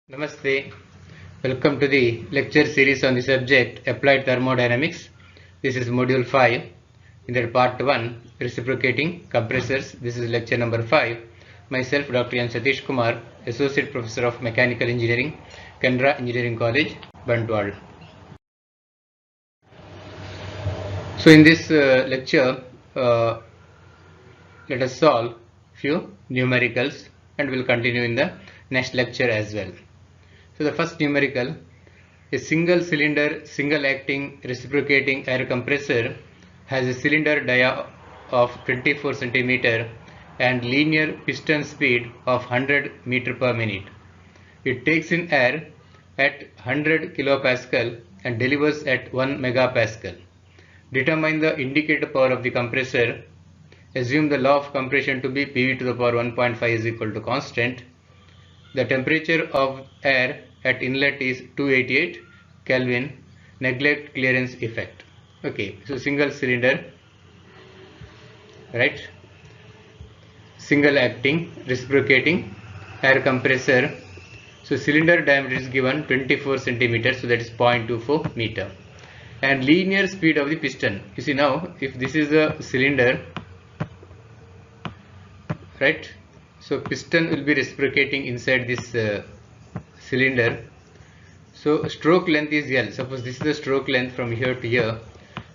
Namaste. Welcome to the lecture series on the subject Applied Thermodynamics. This is module 5. In that part 1, reciprocating compressors. This is lecture number 5. Myself, Dr. N. Satish Kumar, Associate Professor of Mechanical Engineering, Canara Engineering College, Bantwal. So in this lecture, let us solve few numericals and we'll continue in the next lecture as well. So the first numerical, a single cylinder, single acting reciprocating air compressor has a cylinder dia of 24 cm and linear piston speed of 100 meter per minute. It takes in air at 100 kilopascal and delivers at 1 megapascal. Determine the indicator power of the compressor. Assume the law of compression to be PV to the power 1.5 is equal to constant. The temperature of air at inlet is 288 Kelvin. Neglect clearance effect. Okay, so single cylinder, right? Single acting reciprocating air compressor. So cylinder diameter is given 24 centimeters, so that is 0.24 meter. And linear speed of the piston. You see now, if this is a cylinder, right? So piston will be reciprocating inside this cylinder. So stroke length is L. Suppose this is the stroke length from here to here.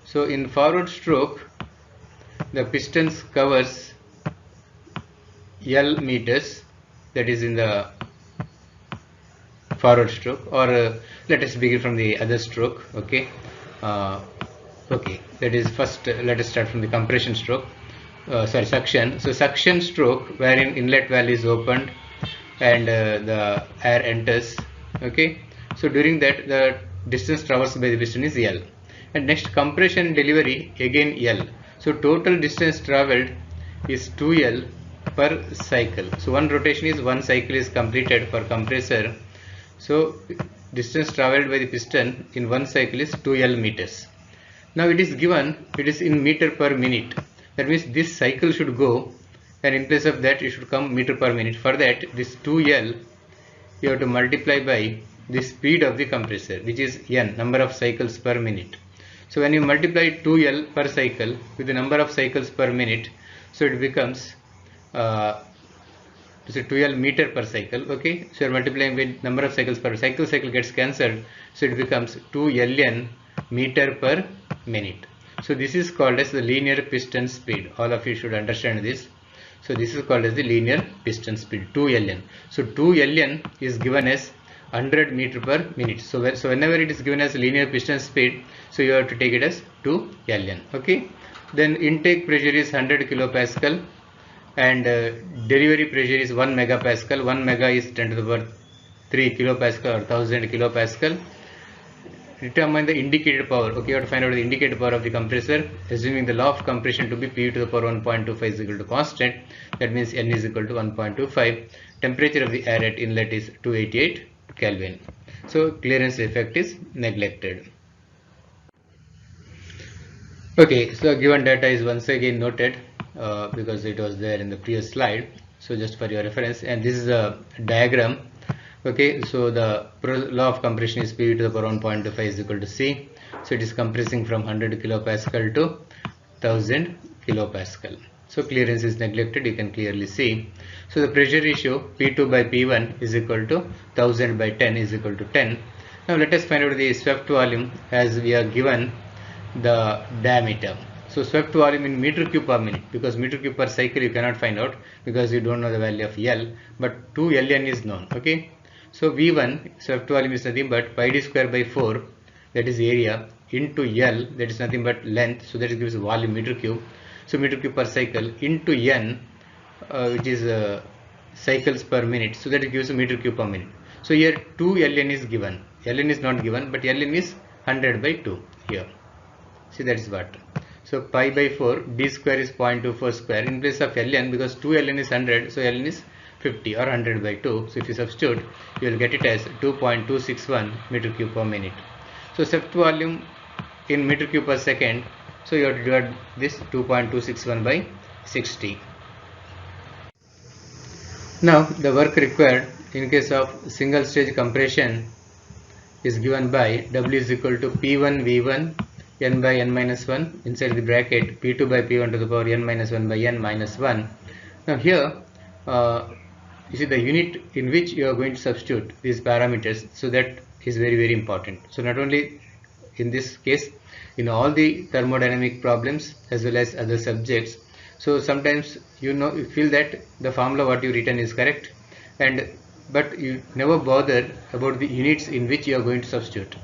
So in forward stroke, the pistons covers L meters. That is in the forward stroke. Or let us begin from the other stroke. Okay. Okay. That is first. Let us start from the compression stroke. Suction. So suction stroke wherein inlet valve is opened and the air enters. Okay. So during that the distance traversed by the piston is L. And next compression delivery again L. So total distance traveled is 2L per cycle. So one rotation is one cycle is completed for compressor. So distance traveled by the piston in one cycle is 2L meters. Now it is given, it is in meter per minute. That means this cycle should go, and in place of that it should come meter per minute. For that, this 2L you have to multiply by the speed of the compressor, which is N, number of cycles per minute. So when you multiply 2L per cycle with the number of cycles per minute, so it becomes 2L meter per cycle. Okay, so you are multiplying with number of cycles per cycle gets cancelled, so it becomes 2Ln meter per minute. So this is called as the linear piston speed. All of you should understand this. So this is called as the linear piston speed, 2Ln. So 2Ln is given as 100 meter per minute. So whenever it is given as linear piston speed, so you have to take it as 2Ln. Okay. Then intake pressure is 100 kilopascal and delivery pressure is 1 megapascal. 1 mega is 10 to the power 3 kilopascal or 1000 kilopascal. Determine the indicated power. Okay, you have to find out the indicated power of the compressor, assuming the law of compression to be PV to the power 1.25 is equal to constant. That means N is equal to 1.25. Temperature of the air at inlet is 288 Kelvin. So clearance effect is neglected. Okay, so given data is once again noted because it was there in the previous slide. So just for your reference, and this is a diagram. Okay, so the law of compression is PV to the power 1.25 is equal to C. So it is compressing from 100 kilopascal to 1000 kilopascal. So clearance is neglected, you can clearly see. So the pressure ratio P2 by P1 is equal to 1000 by 10 is equal to 10. Now let us find out the swept volume as we are given the diameter. So swept volume in meter cube per minute, because meter cube per cycle you cannot find out because you don't know the value of L, but 2Ln is known. Okay. So V1 swept volume is nothing but pi d square by 4, that is area, into L, that is nothing but length, so that gives volume meter cube. So meter cube per cycle into N, which is cycles per minute, so that gives a meter cube per minute. So here 2Ln is given, Ln is not given, but Ln is 100 by 2 here. See, that is what. So pi by 4, d square is 0.24 square in place of Ln, because 2Ln is 100, so Ln is 50 or 100 by 2. So if you substitute, you will get it as 2.261 meter cube per minute. So set volume in meter cube per second. So you have to divide this 2.261 by 60. Now the work required in case of single stage compression is given by W is equal to P1 V1 n by n minus 1 inside the bracket P2 by P1 to the power n minus 1 by n minus 1. Now here you see the unit in which you are going to substitute these parameters, so that is very important. So not only in this case, in all the thermodynamic problems as well as other subjects, so sometimes you feel that the formula what you written is correct, but you never bother about the units in which you are going to substitute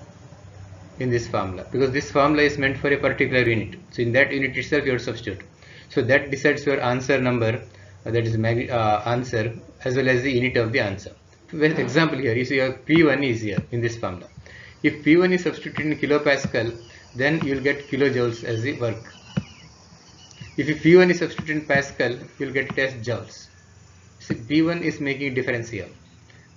in this formula, because this formula is meant for a particular unit. So in that unit itself you have to substitute. So that decides your answer number, that is answer, as well as the unit of the answer. For example, here you see your P1 is here in this formula. If P1 is substituted in kilopascal, then you will get kilojoules as the work. If P1 is substituted in pascal, you will get it as joules. So P1 is making difference here.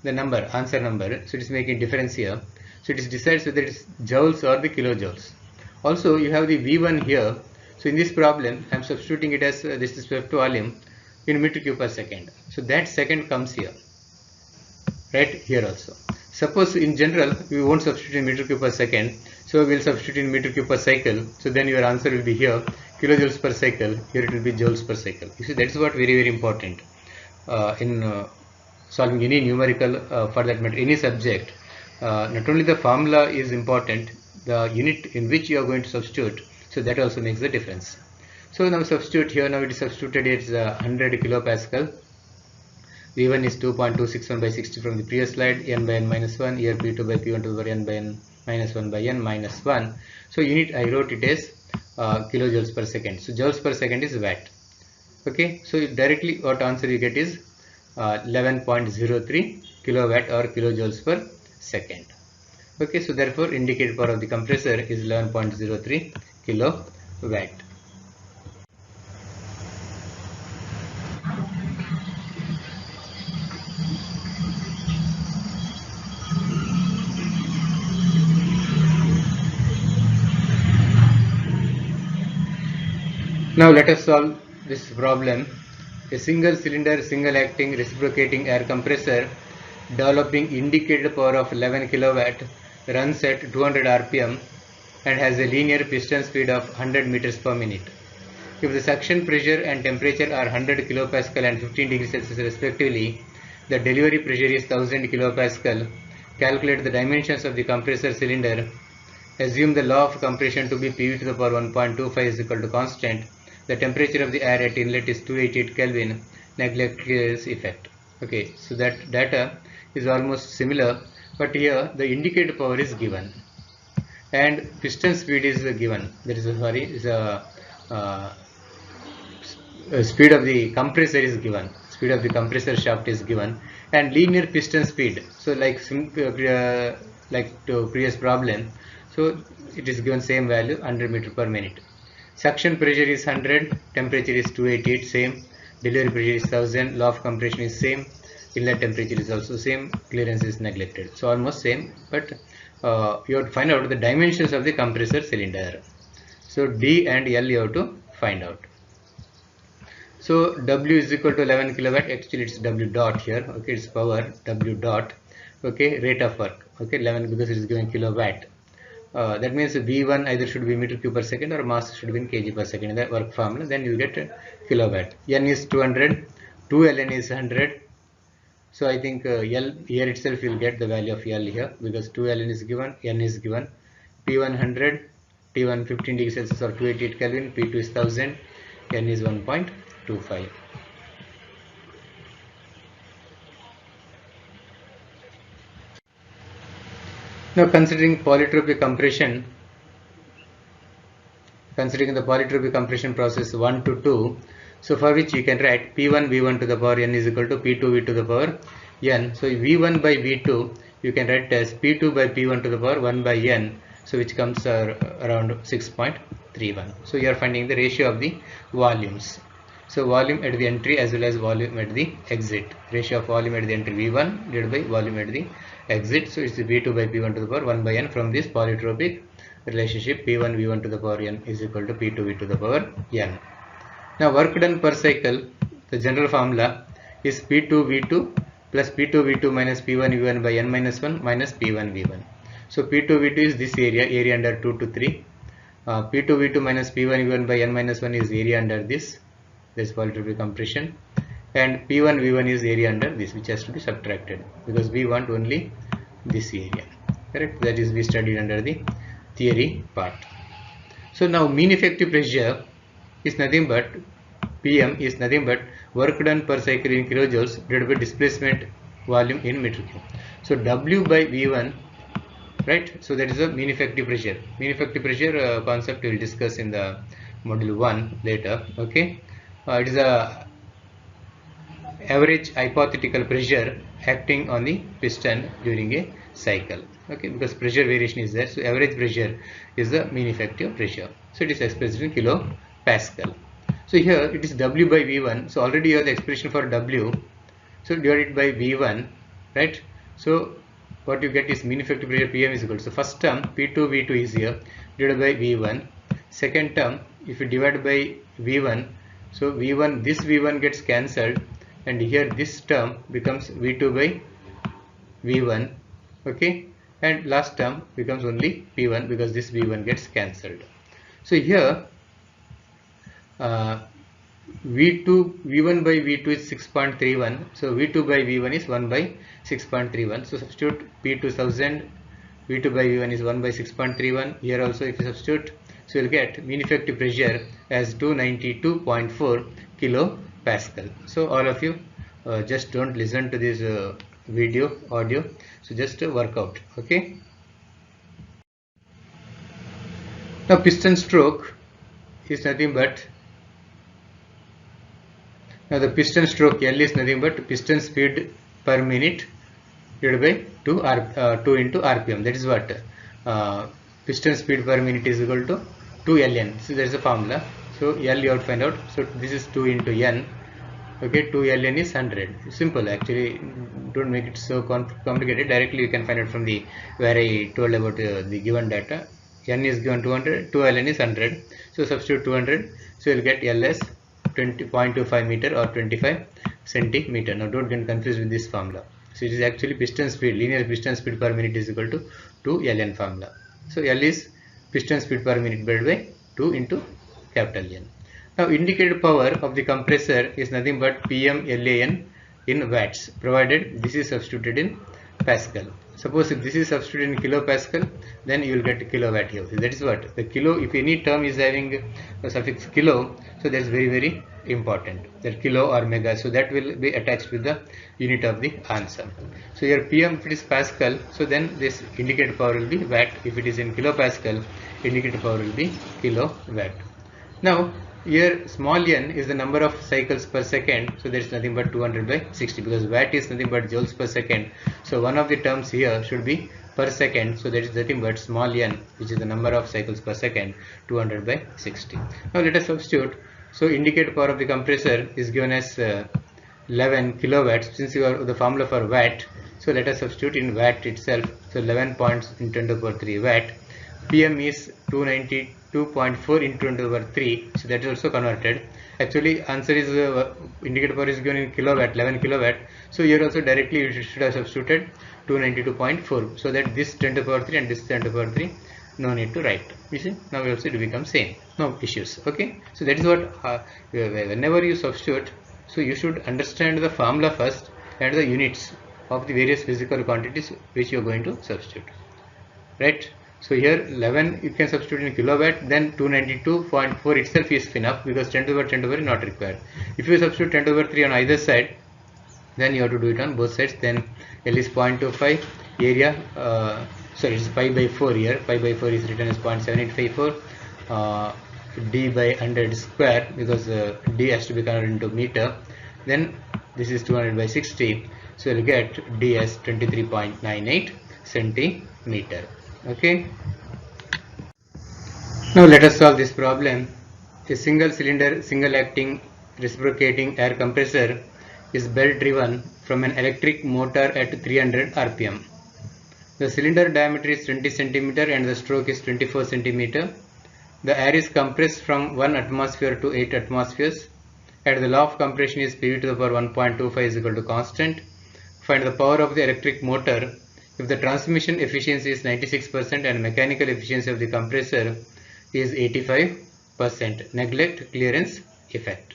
The number, answer number, so it is making difference here. So it is decides whether it is joules or the kilojoules. Also you have the V1 here. So in this problem I am substituting it as this is swept volume in meter cube per second. So that second comes here, right here also. Suppose in general we won't substitute in meter cube per second, so we will substitute in meter cube per cycle. So then your answer will be here kilojoules per cycle, here it will be joules per cycle. You see, that's what very important in solving any numerical, for that matter any subject. Not only the formula is important, the unit in which you are going to substitute, so that also makes the difference. So now substitute here, now it is substituted, it's 100 kilopascal. V1 is 2.261 by 60 from the previous slide, n by n minus 1, here P2 by P1 to the power n by n minus 1 by n minus 1. So unit I wrote it as kilojoules per second. So joules per second is watt. Okay, so directly what answer you get is 11.03 kilowatt or kilojoules per second. Okay, so therefore indicated power of the compressor is 11.03 kilowatt. Now let us solve this problem. A single cylinder, single acting reciprocating air compressor developing indicated power of 11 kilowatt runs at 200 rpm and has a linear piston speed of 100 meters per minute. If the suction pressure and temperature are 100 kilopascal and 15 degrees Celsius respectively, the delivery pressure is 1000 kilopascal. Calculate the dimensions of the compressor cylinder. Assume the law of compression to be PV to the power 1.25 is equal to constant. The temperature of the air at inlet is 288 Kelvin. Neglect Clare's effect. Okay, so that data is almost similar, but here the indicated power is given and piston speed is given. That is speed of the compressor is given. Speed of the compressor shaft is given and linear piston speed. So like to previous problem, so it is given same value 100 meter per minute. Suction pressure is 100, temperature is 288, same. Delivery pressure is 1000, law of compression is same. Inlet temperature is also same. Clearance is neglected. So almost same, but you have to find out the dimensions of the compressor cylinder. So D and L you have to find out. So W is equal to 11 kilowatt. Actually it's W dot here. Okay, it's power W dot. Okay, rate of work. Okay, 11 because it is given kilowatt. That means V1 either should be meter cube per second or mass should be in kg per second in the work formula. Then you get kilowatt. N is 200, 2ln is 100. So I think L here itself you will get the value of L here because 2ln is given, N is given. P1 100, T1 15 degrees Celsius or 288 Kelvin, P2 is 1000, N is 1.25. Now considering polytropic compression, considering the polytropic compression process 1 to 2, so for which you can write P1 V1 to the power n is equal to P2 V to the power n. So V1 by V2 you can write as P2 by P1 to the power 1 by n, so which comes around 6.31. So you are finding the ratio of the volumes. So volume at the entry as well as volume at the exit. Ratio of volume at the entry V1 divided by volume at the exit. So it's V2 by P1 to the power 1 by n. From this polytropic relationship, P1 V1 to the power n is equal to P2 V to the power n. Now work done per cycle, the general formula is P2 V2 plus P2 V2 minus P1 V1 by n minus 1 minus P1 V1. So P2 V2 is this area under 2 to 3. P2 V2 minus P1 V1 by n minus 1 is area under this polytropic compression, and P1 V1 is area under this, which has to be subtracted because we want only this area, correct? That is we studied under the theory part. So now mean effective pressure is nothing but PM is nothing but work done per cycle in kilojoules divided by displacement volume in meter cube. So W by V1, right? So that is the mean effective pressure. Mean effective pressure concept we will discuss in the module 1 later. Okay, it is a average hypothetical pressure acting on the piston during a cycle. Okay, because pressure variation is there, so average pressure is the mean effective pressure. So it is expressed in kilopascal. So here it is W by V1. So already you have the expression for W. So divided by V1, right? So what you get is mean effective pressure PM is equal to, so first term P2 V2 is here divided by V1. Second term, if you divide by V1, so V1, this V1 gets cancelled, and here this term becomes V2 by V1. Okay, and last term becomes only P1 because this V1 gets cancelled. So here V1 by V2 is 6.31. So V2 by V1 is 1 by 6.31. So substitute P2000, V2 by V1 is 1 by 6.31. Here also if you substitute, so you'll get mean effective pressure as 292.4 kilopascal. So all of you just don't listen to this audio. So just work out. Okay. Now piston stroke is nothing but, now the piston stroke L is nothing but piston speed per minute divided by 2 into RPM. That is what piston speed per minute is equal to 2 Ln. So there is a formula. So L you have to find out. So this is 2 into N. Okay, 2 Ln is 100. Simple actually. Don't make it so complicated. Directly you can find out from the where I told about the given data. N is given 200. 2 Ln is 100. So substitute 200. So you will get L as 20.25 meter or 25 centimeter. Now don't get confused with this formula. So it is actually piston speed, linear piston speed per minute is equal to 2 Ln formula. So L is piston speed per minute divided by 2 into capital N. Now indicated power of the compressor is nothing but PM LAN in watts, provided this is substituted in Pascal. Suppose if this is substituted in kilopascal, then you will get kilowatt here. That is what the kilo, if any term is having a suffix kilo, so that is very, very important, that kilo or mega, so that will be attached with the unit of the answer. So here PM, if it is Pascal, so then this indicated power will be watt. If it is in kilopascal, indicated power will be kilowatt. Now here small n is the number of cycles per second, so there is nothing but 200 by 60, because watt is nothing but joules per second. So one of the terms here should be per second, so that is nothing but small n, which is the number of cycles per second, 200 by 60. Now let us substitute. So indicated power of the compressor is given as 11 kilowatts, since you are the formula for watt. So let us substitute in watt itself. So 11 points in 10 to the power 3 watt. PM is 292.4 into 10 to the power 3. So that is also converted. Actually answer is indicated power is given in kilowatt, 11 kilowatt. So here also directly you should have substituted 292.4. So that this 10 to the power 3 and this 10 to the power 3, no need to write. You see, now also it becomes same, no issues. Okay, so that is what whenever you substitute, so you should understand the formula first and the units of the various physical quantities which you are going to substitute, right? So here 11 you can substitute in kilowatt, then 292.4 itself is enough, because 10 to the power 10 to the power is not required. If you substitute 10 to the power 3 on either side, then you have to do it on both sides. Then L is 0.25, area sorry, it's pi by 4 here. Pi by 4 is written as 0.7854. D by 100 square, because D has to be converted into meter. Then this is 200 by 60. So you'll get D as 23.98 centimeter. Okay. Now let us solve this problem. A single cylinder, single acting reciprocating air compressor is belt driven from an electric motor at 300 rpm. The cylinder diameter is 20 cm and the stroke is 24 cm. The air is compressed from 1 atmosphere to 8 atmospheres, and the law of compression is PV to the power 1.25 is equal to constant. Find the power of the electric motor if the transmission efficiency is 96% and mechanical efficiency of the compressor is 85%. Neglect clearance effect.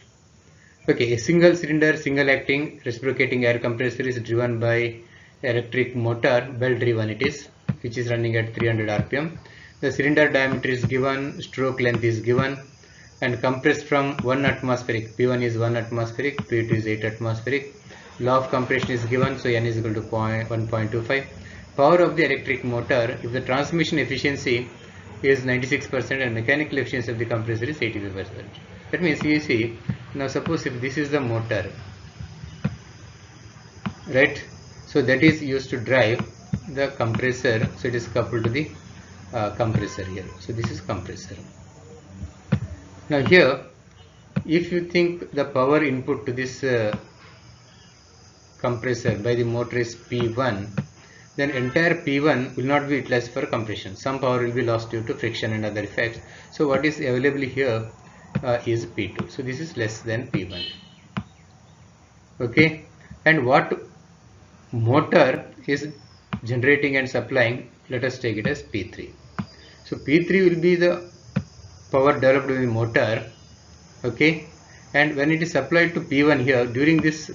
Okay, a single cylinder, single acting reciprocating air compressor is driven by electric motor, belt driven it is, which is running at 300 rpm. The cylinder diameter is given, stroke length is given, and compressed from 1 atmospheric. P1 is 1 atmospheric, P2 is 8 atmospheric. Law of compression is given, so N is equal to 1.25. Power of the electric motor if the transmission efficiency is 96% and mechanical efficiency of the compressor is 85%. That means you see, now suppose if this is the motor, right? So that is used to drive the compressor, so it is coupled to the compressor here. So this is compressor. Now here, if you think the power input to this compressor by the motor is P1, then entire P1 will not be utilized for compression. Some power will be lost due to friction and other effects. So what is available here is P2. So this is less than P1. Okay, and what motor is generating and supplying, let us take it as P3. So P3 will be the power developed in the motor, okay, and when it is supplied to P1 here during this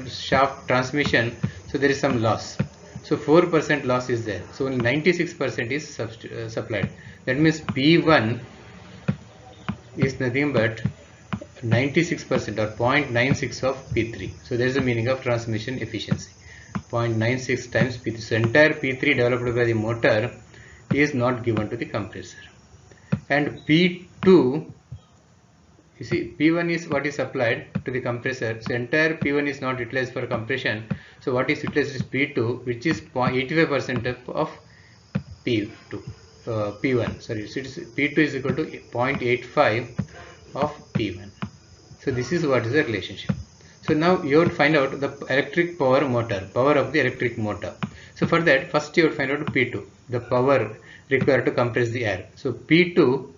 shaft transmission, so there is some loss. So 4% loss is there. So only 96% is supplied. That means P1 is nothing but 96% or 0.96 of P3. So that is the meaning of transmission efficiency. 0.96 times P3. So entire P3 developed by the motor is not given to the compressor. And P2, you see, P1 is what is supplied to the compressor. So entire P1 is not utilized for compression. So what is utilized is P2, which is 85% of P2. P1. Sorry, so it is P2 is equal to 0.85 of P1. So this is what is the relationship. So now you have to find out the electric power motor, power of the electric motor. So for that, first you have to find out P2, the power required to compress the air. So P2,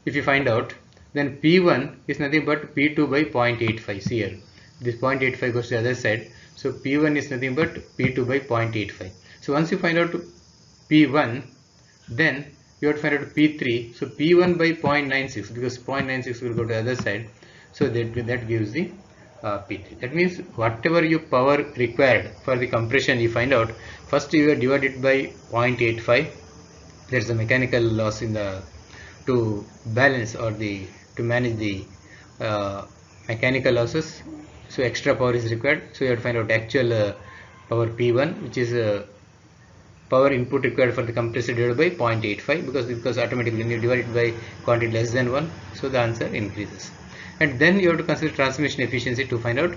if you find out, then P1 is nothing but P2 by 0.85. See here, this 0.85 goes to the other side. So P1 is nothing but P2 by 0.85. So once you find out P1, then you have to find out P3. So P1 by 0.96, because 0.96 will go to the other side. So that gives the P3. That means whatever your power required for the compression you find out, first you divide it by 0.85. There is a mechanical loss in the to balance or to manage the mechanical losses. So extra power is required. So you have to find out actual power P1, which is power input required for the compressor divided by 0.85, because automatically when you divide it by quantity less than 1, so the answer increases. And then you have to consider transmission efficiency to find out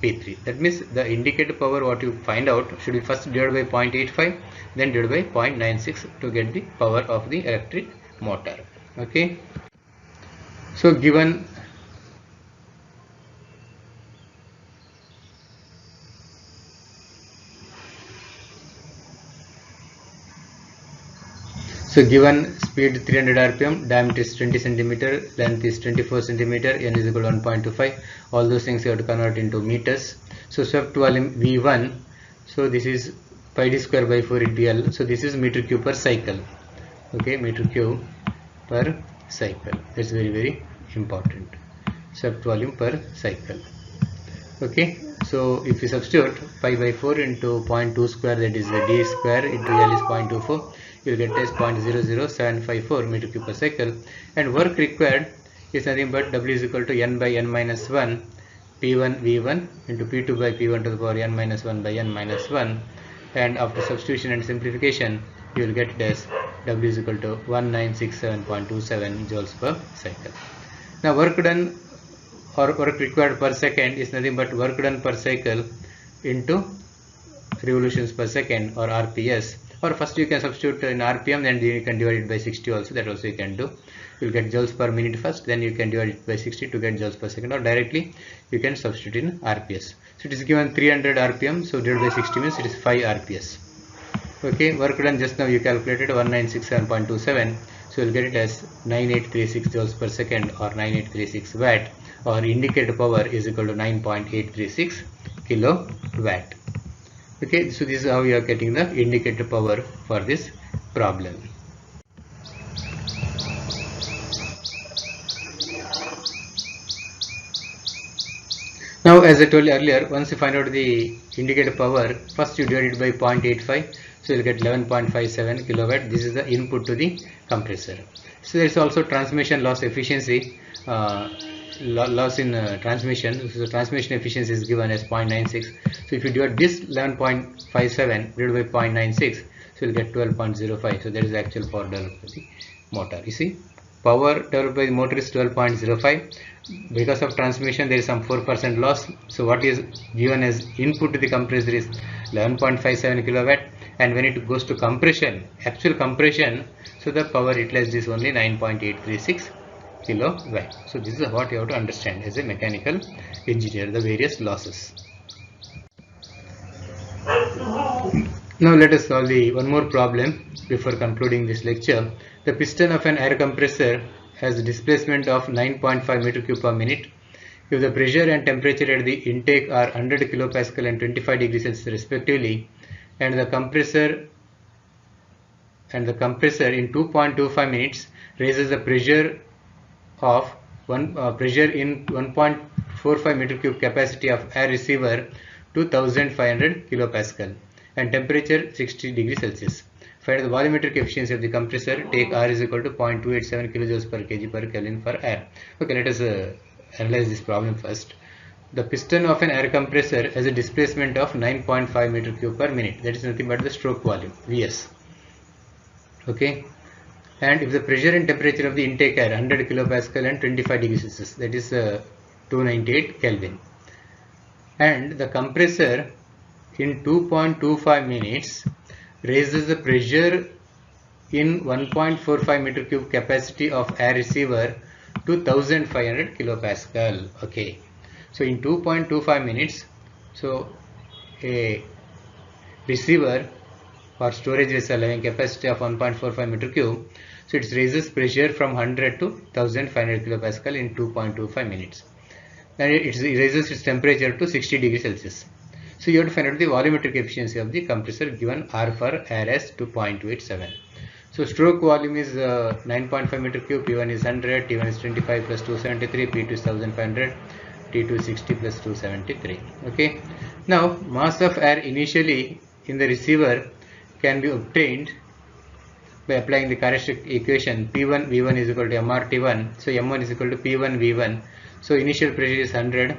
P3. That means the indicator power what you find out should be first divided by 0.85, then divided by 0.96 to get the power of the electric motor. Okay. So given speed 300 rpm, diameter is 20 cm, length is 24 cm, n is equal to 1.25. All those things you have to convert into meters. So swept volume V1, so this is pi d square by 4 into L. So this is meter cube per cycle. Okay, meter cube per cycle. That's very, very important. Swept volume per cycle. Okay, so if you substitute pi by 4 into 0.2 square, that is d square into L is 0.24. You will get as 0.00754 meter cube per cycle, and work required is nothing but W is equal to N by N minus 1 P1 V1 into P2 by P1 to the power N minus 1 by N minus 1, and after substitution and simplification you will get it as W is equal to 1967.27 joules per cycle. Now work done or work required per second is nothing but work done per cycle into revolutions per second or RPS, or first you can substitute in RPM, then you can divide it by 60 also, that also you can do. You'll get joules per minute first, then you can divide it by 60 to get joules per second, or directly you can substitute in RPS. So it is given 300 RPM, so divided by 60 means it is 5 RPS. Okay, work done just now you calculated 1967.27, so you'll get it as 9836 joules per second or 9836 watt, or indicated power is equal to 9.836 kilowatt. Okay, so this is how you are getting the indicated power for this problem. Now, as I told you earlier, once you find out the indicated power, first you divide it by 0.85, so you'll get 11.57 kilowatt. This is the input to the compressor. So there is also transmission loss efficiency, loss in transmission. So transmission efficiency is given as 0.96. So if you divide this 11.57 divided by 0.96, so you'll get 12.05. So that is the actual power developed by the motor. You see, power developed by the motor is 12.05. Because of transmission there is some 4% loss. So what is given as input to the compressor is 11.57 kilowatt, and when it goes to compression, actual compression, so the power utilized is only 9.836 kilowatt. So this is what you have to understand as a mechanical engineer, the various losses. Now let us solve one more problem before concluding this lecture. The piston of an air compressor has a displacement of 9.5 meter cube per minute. If the pressure and temperature at the intake are 100 kilopascal and 25 degrees Celsius respectively, and the compressor in 2.25 minutes raises the pressure of pressure in 1.45 meter cube capacity of air receiver to 1500 kilopascal and temperature 60 degrees Celsius. Find the volumetric efficiency of the compressor. Take R is equal to 0.287 kilojoules per kg per Kelvin for air. Okay, let us analyze this problem first. The piston of an air compressor has a displacement of 9.5 meter cube per minute. That is nothing but the stroke volume, Vs. Okay, and if the pressure and temperature of the intake air 100 kilopascal and 25 degrees Celsius, that is 298 Kelvin, and the compressor in 2.25 minutes raises the pressure in 1.45 meter cube capacity of air receiver to 1500 kilopascal. Okay, so in 2.25 minutes, so a receiver or storage vessel having capacity of 1.45 meter cube, so it raises pressure from 100 to 1500 kilopascal in 2.25 minutes, and it raises its temperature to 60 degrees Celsius. So you have to find out the volumetric efficiency of the compressor, given R for air as to 0.287. So stroke volume is 9.5 meter cube, P1 is 100, T1 is 25 plus 273, P2 is 1500, T2 is 60 plus 273. Okay. Now mass of air initially in the receiver can be obtained by applying the characteristic equation P1 V1 is equal to MRT1. So M1 is equal to P1 V1. So initial pressure is 100.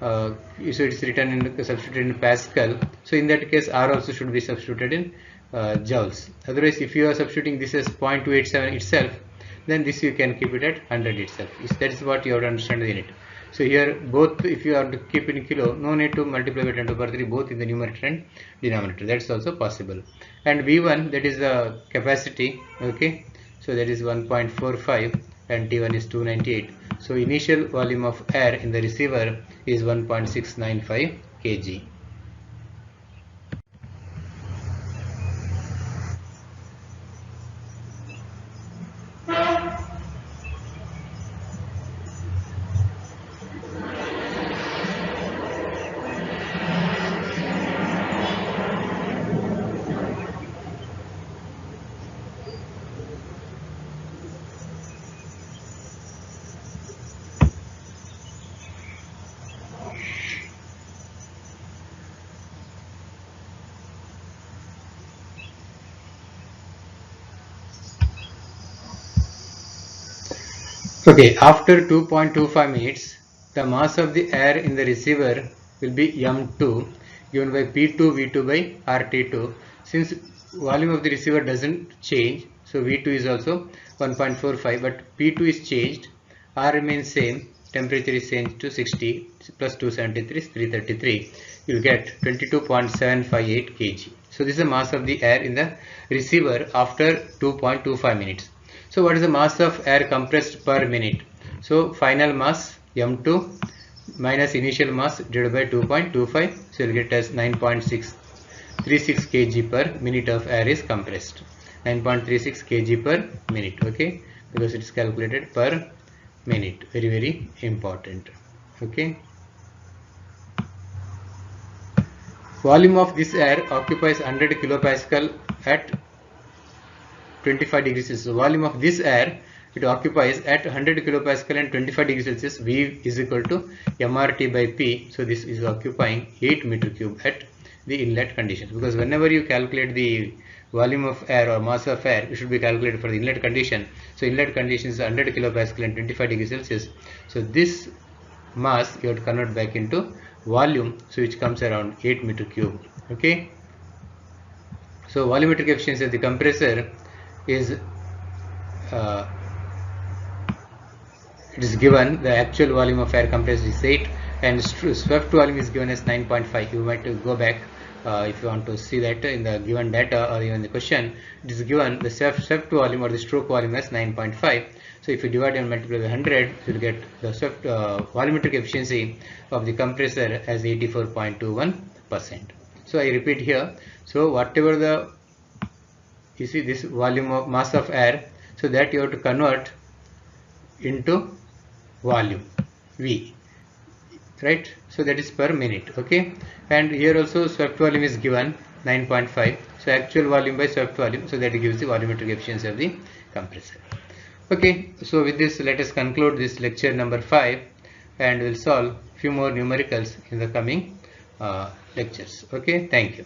So it is written in substituted in Pascal. So in that case R also should be substituted in joules. Otherwise, if you are substituting this as 0.287 itself, then this you can keep it at 100 itself. That is what you have to understand the unit. So here both, if you have to keep in kilo, no need to multiply by 10 to the power 3 both in the numerator and denominator. That's also possible. And V1, that is the capacity. Okay, so that is 1.45 and T1 is 298. So initial volume of air in the receiver is 1.695 kg. Okay, after 2.25 minutes, the mass of the air in the receiver will be M2, given by P2 V2 by RT2. Since volume of the receiver doesn't change, so V2 is also 1.45, but P2 is changed, R remains same, temperature is changed to 60 plus 273 is 333. you will get 22.758 kg. So this is the mass of the air in the receiver after 2.25 minutes. So what is the mass of air compressed per minute? So final mass m2 minus initial mass divided by 2.25, so you will get as 9.636 kg per minute of air is compressed. 9.36 kg per minute, okay, because it is calculated per minute. Very, very important. Okay. Volume of this air occupies 100 kilopascal at 25 degrees Celsius. So volume of this air, it occupies at 100 kilopascal and 25 degrees Celsius. V is equal to mRT by P. So this is occupying 8 meter cube at the inlet conditions, because whenever you calculate the volume of air or mass of air, it should be calculated for the inlet condition. So inlet condition is 100 kilopascal and 25 degrees Celsius. So this mass you have to convert back into volume, so which comes around 8 meter cube. Okay. So volumetric efficiency of the compressor is it is given, the actual volume of air compressed is 8 and swept volume is given as 9.5. You might go back if you want to see that in the given data or even the question. It is given the swept volume or the stroke volume as 9.5. So if you divide and multiply by 100, you will get the swept volumetric efficiency of the compressor as 84.21%. So I repeat here. So whatever the, you see this volume of mass of air, so that you have to convert into volume V, right? So that is per minute. Okay. And here also swept volume is given 9.5. So actual volume by swept volume, so that gives the volumetric efficiency of the compressor. Okay, so with this let us conclude this lecture number 5, and we'll solve few more numericals in the coming lectures. Okay, thank you.